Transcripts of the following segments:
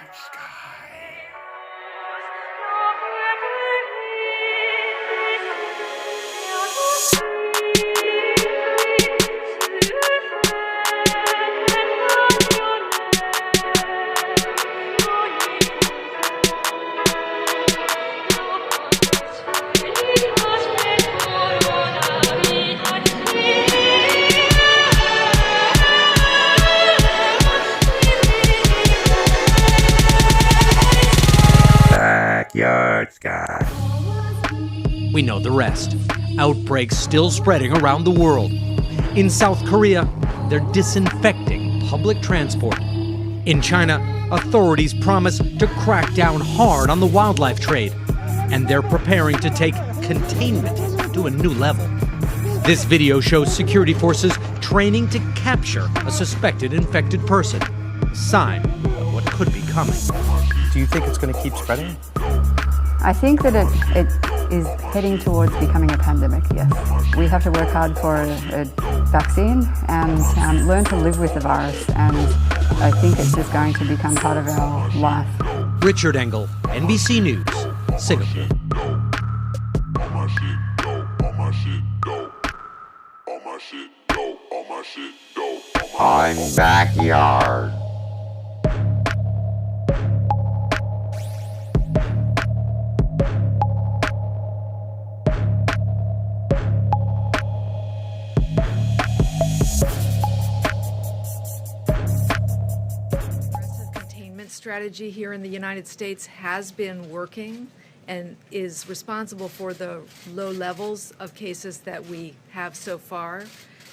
Backyard sky. We know the rest. Outbreaks still spreading around the world. In South Korea, they're disinfecting public transport. In China, authorities promise to crack down hard on the wildlife trade. And they're preparing to take containment to a new level. This video shows security forces training to capture a suspected infected person. A sign of what could be coming. Do you think it's going to keep spreading? I think that it is heading towards becoming a pandemic, yes. We have to work hard for a vaccine and learn to live with the virus, and I think it's just going to become part of our life. Richard Engel, NBC News, Singapore. I'm backyard. Strategy here in the United States has been working and is responsible for the low levels of cases that we have so far.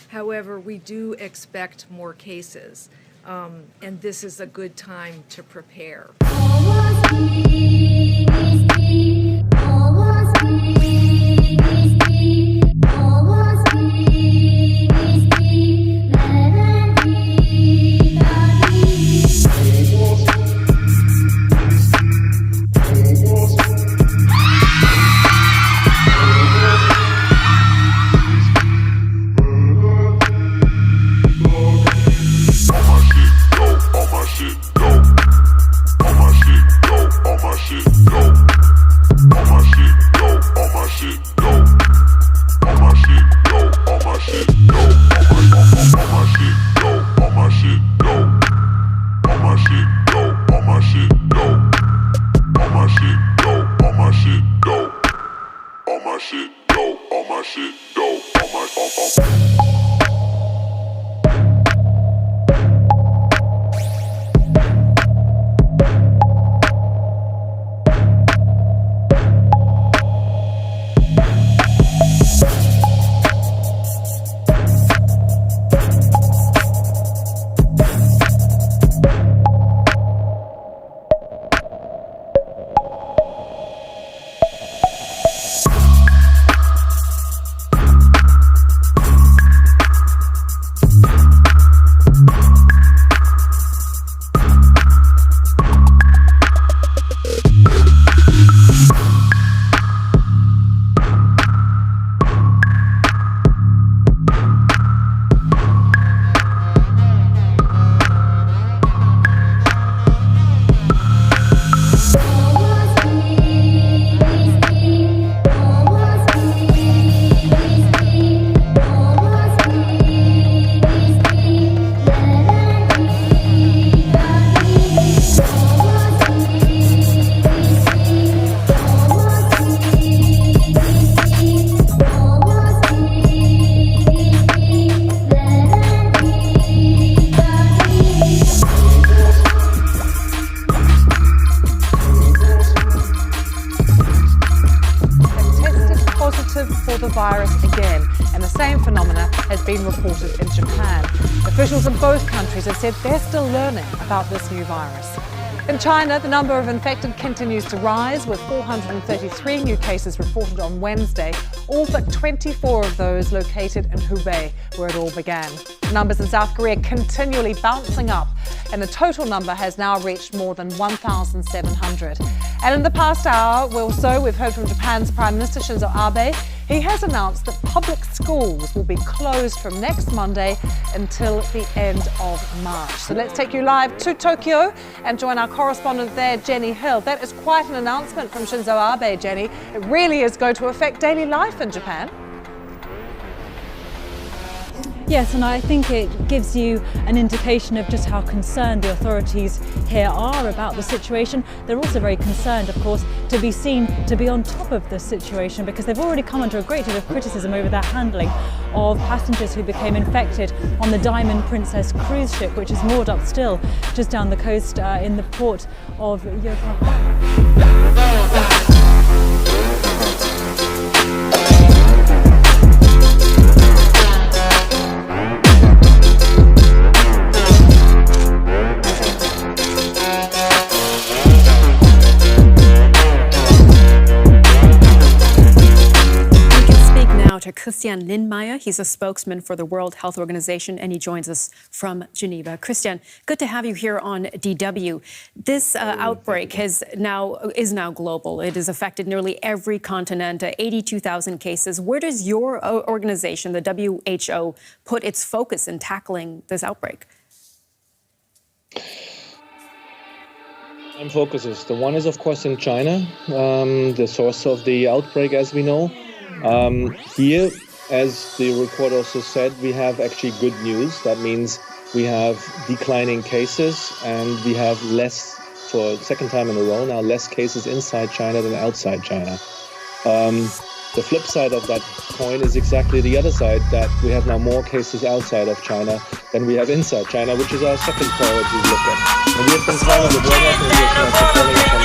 However, we do expect more cases, and this is a good time to prepare. For the virus again, and the same phenomena has been reported in Japan. Officials in both countries have said they're still learning about this new virus. In China, the number of infected continues to rise, with 433 new cases reported on Wednesday, all but 24 of those located in Hubei, where it all began. Numbers in South Korea continually bouncing up, and the total number has now reached more than 1,700. And in the past hour or so, we've heard from Japan's Prime Minister Shinzo Abe. He has announced that public schools will be closed from next Monday until the end of March. So let's take you live to Tokyo and join our correspondent there, Jenny Hill. That is quite an announcement from Shinzo Abe, Jenny. It really is going to affect daily life in Japan. Yes, and I think it gives you an indication of just how concerned the authorities here are about the situation. They're also very concerned, of course, to be seen to be on top of the situation because they've already come under a great deal of criticism over their handling of passengers who became infected on the Diamond Princess cruise ship, which is moored up still just down the coast in the port of Yokohama. To Christian Lindmeier. He's a spokesman for the World Health Organization, and he joins us from Geneva. Christian, good to have you here on DW. This outbreak is now global. It has affected nearly every continent, 82,000 cases. Where does your organization, the WHO, put its focus in tackling this outbreak? Main focuses. The one is, of course, in China, the source of the outbreak, as we know. Here, as the report also said, we have actually good news. That means we have declining cases and we have less, for the second time in a row now, less cases inside China than outside China. The flip side of that coin is exactly the other side, that we have now more cases outside of China than we have inside China, which is our second priority to look at. And we have been calling the World Health Organization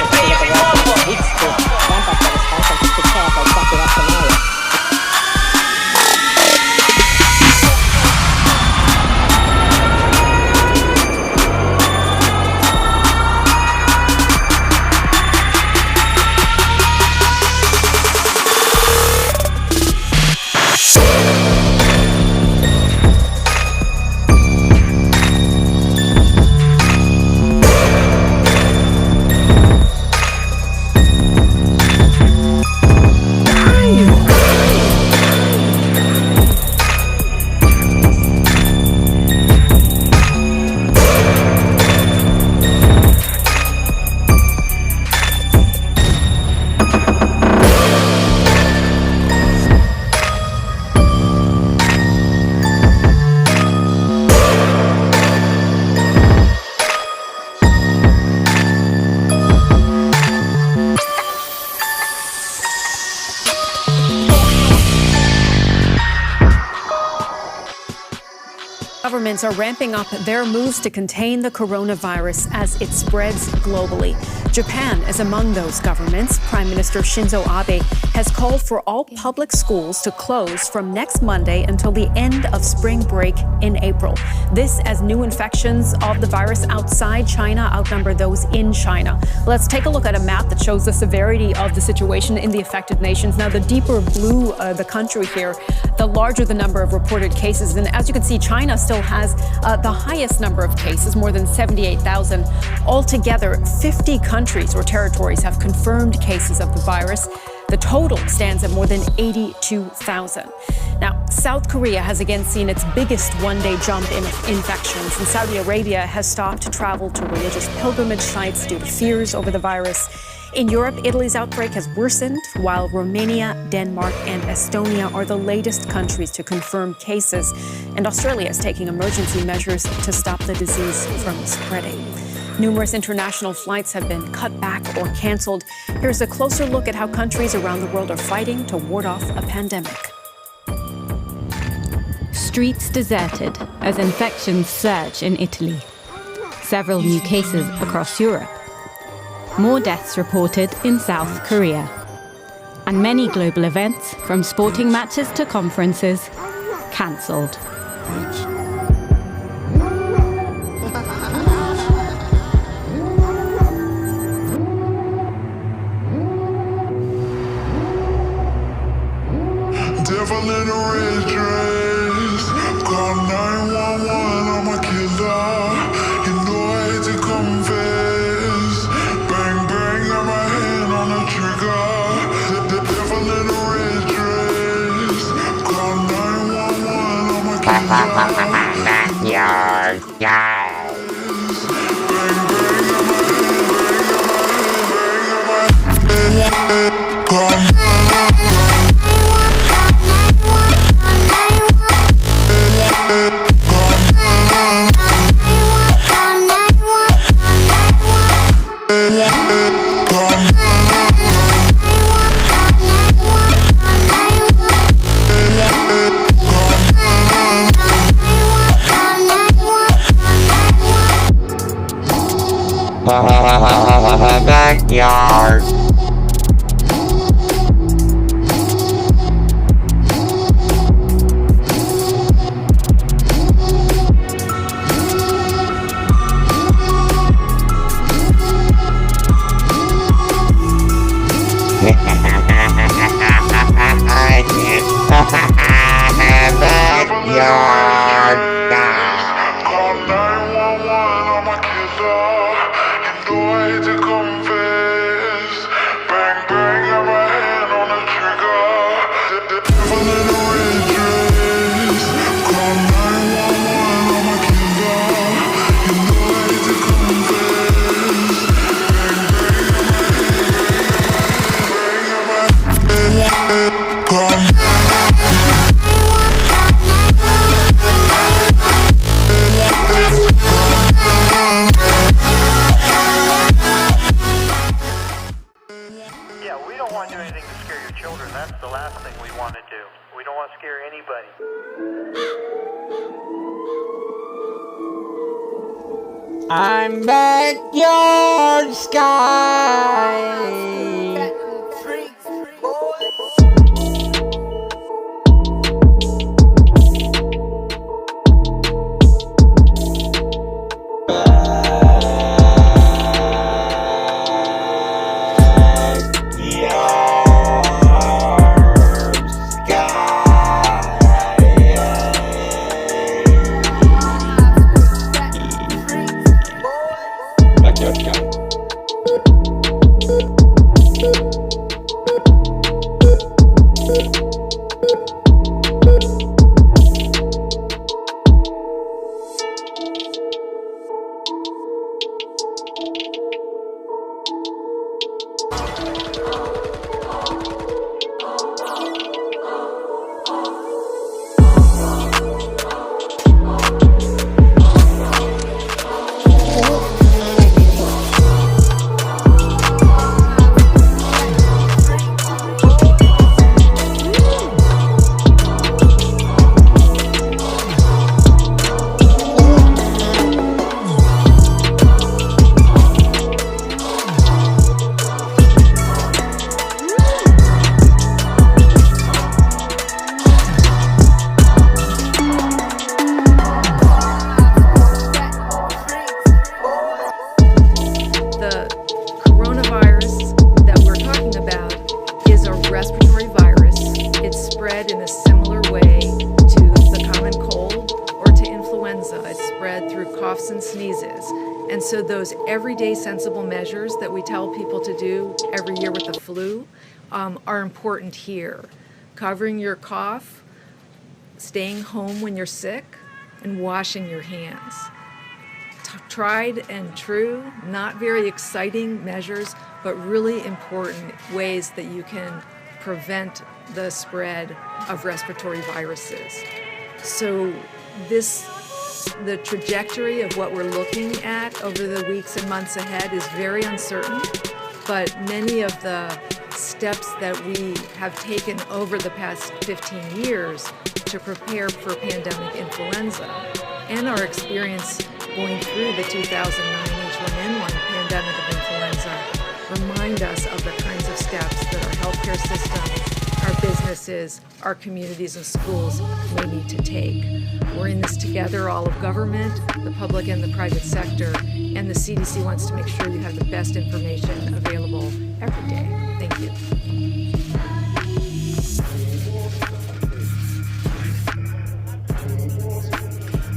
Governments are ramping up their moves to contain the coronavirus as it spreads globally. Japan is among those governments. Prime Minister Shinzo Abe has called for all public schools to close from next Monday until the end of spring break in April. This as new infections of the virus outside China outnumber those in China. Let's take a look at a map that shows the severity of the situation in the affected nations. Now, the deeper blue the country here, the larger the number of reported cases. And as you can see, China still has the highest number of cases, more than 78,000. Altogether, 50 countries or territories have confirmed cases of the virus. The total stands at more than 82,000. Now, South Korea has again seen its biggest one-day jump in infections, and Saudi Arabia has stopped travel to religious pilgrimage sites due to fears over the virus. In Europe, Italy's outbreak has worsened, while Romania, Denmark, and Estonia are the latest countries to confirm cases. And Australia is taking emergency measures to stop the disease from spreading. Numerous international flights have been cut back or canceled. Here's a closer look at how countries around the world are fighting to ward off a pandemic. Streets deserted as infections surge in Italy. Several new cases across Europe. More deaths reported in South Korea. And many global events, from sporting matches to conferences, cancelled. Devil in a red dress, call 911, I'm a killer. You know I hate to confess. Bang bang, got my hand on the trigger. The devil in a red dress. Backyard, yeah. Backyard. Backyard. Call 911, I'm a killer. You know I hate to confess. Bang, bang, got my hand on the trigger. The devil in a red dress. Call 911, I'm a killer. You know I hate to confess. Bang, bang, got my hand. Call Yeah, we don't want to do anything to scare your children. That's the last thing we want to do. We don't want to scare anybody. I'm backyard sky. coughs and sneezes. And so those everyday sensible measures that we tell people to do every year with the flu are important here. Covering your cough, staying home when you're sick, and washing your hands. Tried and true, not very exciting measures, but really important ways that you can prevent the spread of respiratory viruses. So the trajectory of what we're looking at over the weeks and months ahead is very uncertain, but many of the steps that we have taken over the past 15 years to prepare for pandemic influenza and our experience going through the 2009 H1N1 pandemic of influenza remind us of the kinds of steps that our healthcare system, our businesses, our communities and schools may need to take. We're in this together, all of government, the public and the private sector, and the CDC wants to make sure you have the best information available every day. Thank you.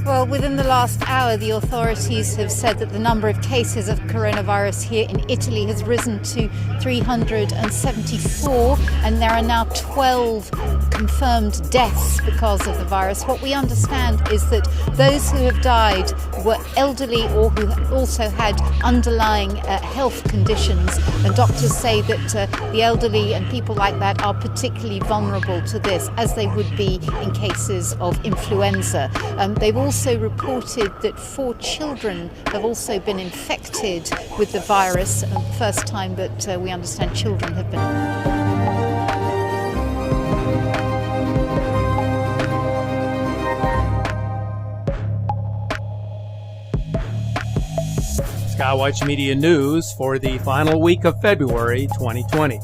Well, Well, within the last hour, the authorities have said that the number of cases of coronavirus here in Italy has risen to 374, and there are now 12 confirmed deaths because of the virus. What we understand is that those who have died were elderly or who also had underlying health conditions, and doctors say that the elderly and people like that are particularly vulnerable to this, as they would be in cases of influenza. They've also reported that 4 children have also been infected with the virus, first time that we understand children have been. Skywatch Media News for the final week of February 2020.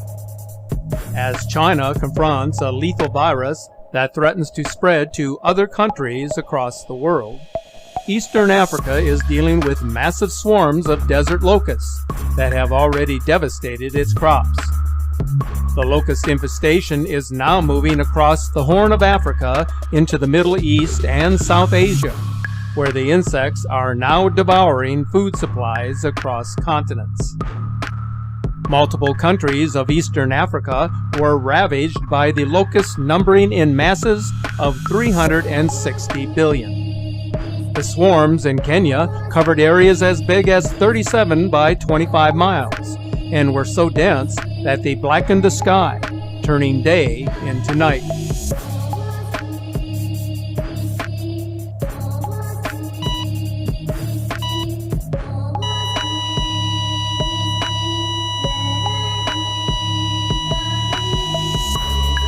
As China confronts a lethal virus that threatens to spread to other countries across the world, Eastern Africa is dealing with massive swarms of desert locusts that have already devastated its crops. The locust infestation is now moving across the Horn of Africa into the Middle East and South Asia, where the insects are now devouring food supplies across continents. Multiple countries of Eastern Africa were ravaged by the locusts, numbering in masses of 360 billion. The swarms in Kenya covered areas as big as 37 by 25 miles and were so dense that they blackened the sky, turning day into night.